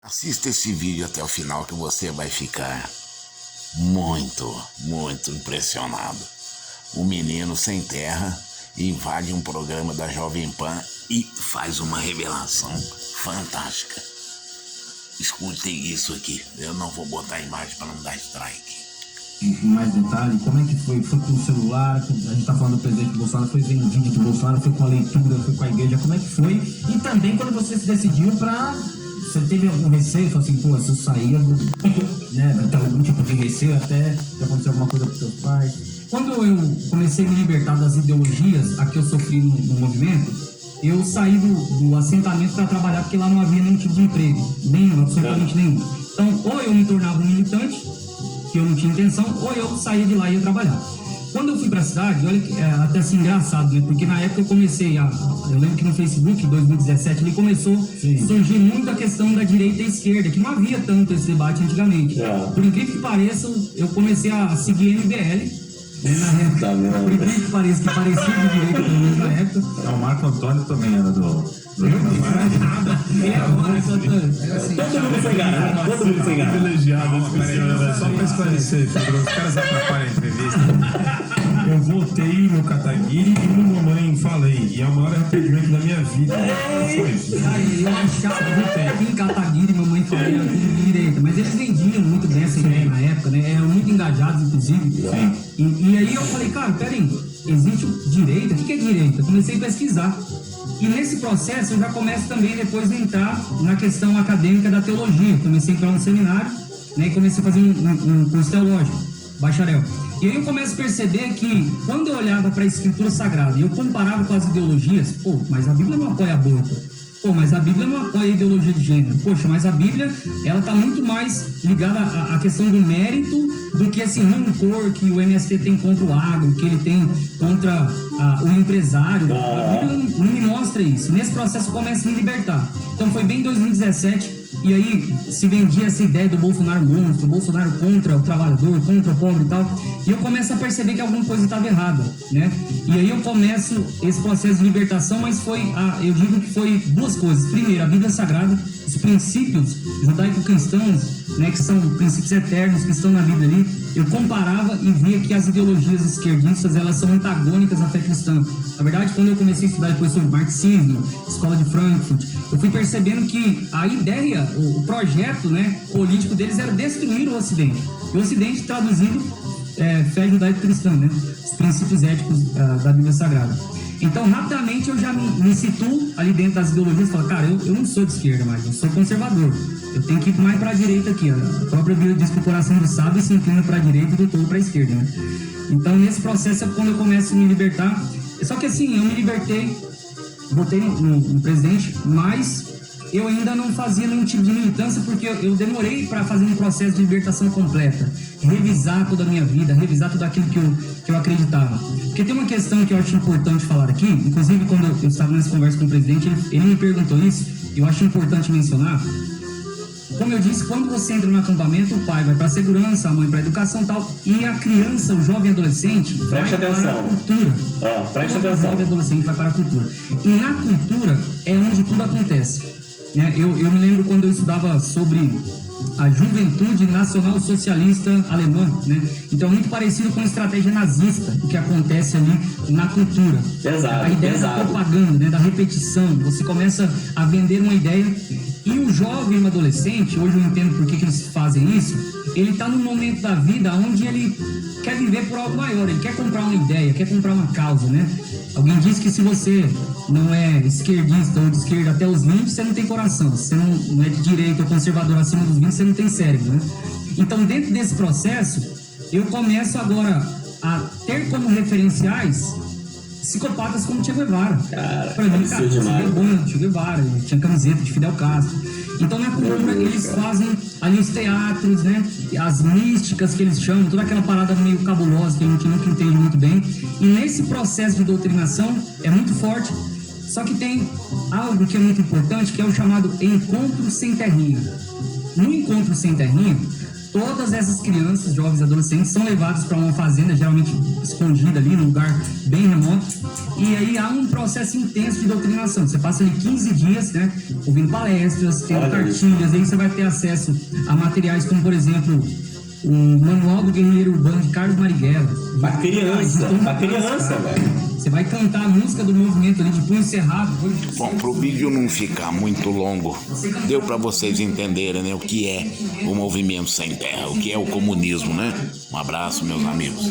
Assista esse vídeo até o final que você vai ficar muito impressionado. Um menino sem terra invade um programa da Jovem Pan e faz uma revelação fantástica. Escutem isso aqui. Eu não vou botar a imagem para não dar strike. Mais detalhe, como é que foi? Foi com o celular? A gente tá falando do presidente Bolsonaro, foi vendo vídeo do Bolsonaro, foi com a leitura, foi com a igreja, como é que foi? E também quando você se decidiu pra... Você teve algum receio? Falou assim, pô, se eu sair, eu vou, né, ter algum tipo de receio até se acontecer alguma coisa com seus pais? Quando eu comecei a me libertar das ideologias a que eu sofri no movimento, eu saí do assentamento para trabalhar, porque lá não havia nenhum tipo de emprego, nenhum, absolutamente nenhum. Então, ou eu me tornava um militante, que eu não tinha intenção, ou eu saía de lá e ia trabalhar. Quando eu fui pra cidade, olha que até assim engraçado, né? Porque na época eu comecei eu lembro que no Facebook, em 2017, ele começou a surgir muito a questão da direita e esquerda, que não havia tanto esse debate antigamente. Por incrível que pareça, eu comecei a seguir MBL. Por incrível que pareça, que parecia de direita pelo menos na época. O Marco Antônio também era do... Todo mundo foi enganado. Privilegiado. Só para esclarecer, os caras atrapalham a entrevista. Eu votei no Kataguiri e no Mamãe Falei. E é o maior arrependimento da minha vida. Foi isso. Eu achava que em Kataguiri, Mamãe Falei, era tudo de direita. Mas eles vendiam muito bem essa ideia na época, né? Eram muito engajados, inclusive. E aí eu falei, cara, peraí, existe direita? O que é direita? Comecei a pesquisar. E nesse processo eu já começo também depois a entrar na questão acadêmica da teologia. Comecei a entrar no seminário, né, e comecei a fazer um curso teológico, bacharel. E aí eu começo a perceber que quando eu olhava para a Escritura Sagrada e eu comparava com as ideologias, pô, mas a Bíblia não apoia aborto. Pô, mas a Bíblia não apoia a ideologia de gênero. Poxa, mas a Bíblia, ela tá muito mais ligada à questão do mérito do que esse rancor que o MST tem contra o agro, que ele tem contra o empresário. A Bíblia não me mostra isso. Nesse processo eu começo a me libertar. Então foi bem em 2017, e aí se vendia essa ideia do Bolsonaro monstro, Bolsonaro contra o trabalhador, contra o pobre e tal. E eu começo a perceber que alguma coisa estava errada, né? E aí eu começo esse processo de libertação, mas eu digo que foi duas coisas. Primeiro, a Bíblia Sagrada, os princípios judaico-cristãos, né, que são princípios eternos que estão na Bíblia ali, eu comparava e via que as ideologias esquerdistas, elas são antagônicas à fé cristã. Na verdade, quando eu comecei a estudar depois sobre marxismo, escola de Frankfurt, eu fui percebendo que a ideia, o projeto, né, político deles era destruir o Ocidente. E o Ocidente, traduzido, fé judaico-cristã, né, os princípios éticos da Bíblia Sagrada. Então, rapidamente, eu já me situo ali dentro das ideologias e falo, cara, eu não sou de esquerda mais, eu sou conservador. Eu tenho que ir mais para a direita aqui. Ó. A própria Bíblia diz que o coração do sábio se inclina para a direita e do tolo para a esquerda. Né? Então, nesse processo é quando eu começo a me libertar. Só que assim, eu me libertei, botei no presidente, mas eu ainda não fazia nenhum tipo de militância, porque eu demorei para fazer um processo de libertação completa, revisar toda a minha vida, revisar tudo aquilo que eu acreditava. Porque tem uma questão que eu acho importante falar aqui, inclusive quando eu estava nessa conversa com o presidente, ele me perguntou isso, eu acho importante mencionar. Como eu disse, quando você entra no acampamento, o pai vai para a segurança, a mãe para a educação e tal, e a criança, o jovem adolescente, vai para a cultura. Preste atenção. O jovem adolescente vai para a cultura. E na cultura é onde tudo acontece. Né? Eu me lembro quando eu estudava sobre a Juventude Nacional Socialista Alemã, né? Então é muito parecido com a estratégia nazista, o que acontece ali na cultura. A ideia da propaganda, né? Da repetição. Você começa a vender uma ideia. E o jovem, o adolescente, hoje eu entendo por que eles fazem isso, ele está num momento da vida onde ele quer viver por algo maior, ele quer comprar uma ideia, quer comprar uma causa, né? Alguém disse que se você não é esquerdista ou de esquerda até os 20, você não tem coração. Se você não é de direita ou conservador acima dos 20, você não tem cérebro, né? Então, dentro desse processo, eu começo agora a ter como referenciais psicopatas como Che Guevara. Pra mim, cara, Che Guevara, tinha camiseta de Fidel Castro. Então, na cultura, eles fazem ali os teatros, né? As místicas que eles chamam, toda aquela parada meio cabulosa que a gente nunca entende muito bem. E nesse processo de doutrinação é muito forte. Só que tem algo que é muito importante, que é o chamado encontro sem terrinha. No encontro sem terrinha, todas essas crianças, jovens, adolescentes são levados para uma fazenda, geralmente escondida ali, num lugar bem remoto, e aí há um processo intenso de doutrinação. Você passa ali 15 dias, né, ouvindo palestras, tendo cartilhas, aí você vai ter acesso a materiais como, por exemplo, o Manual do Guerreiro Urbano de Carlos Marighella. Pra criança, velho. Você vai cantar a música do movimento ali de punho cerrado. Bom, pro vídeo não ficar muito longo, deu para vocês entenderem, né, o que é o movimento sem terra, o que é o comunismo, né? Um abraço, meus amigos.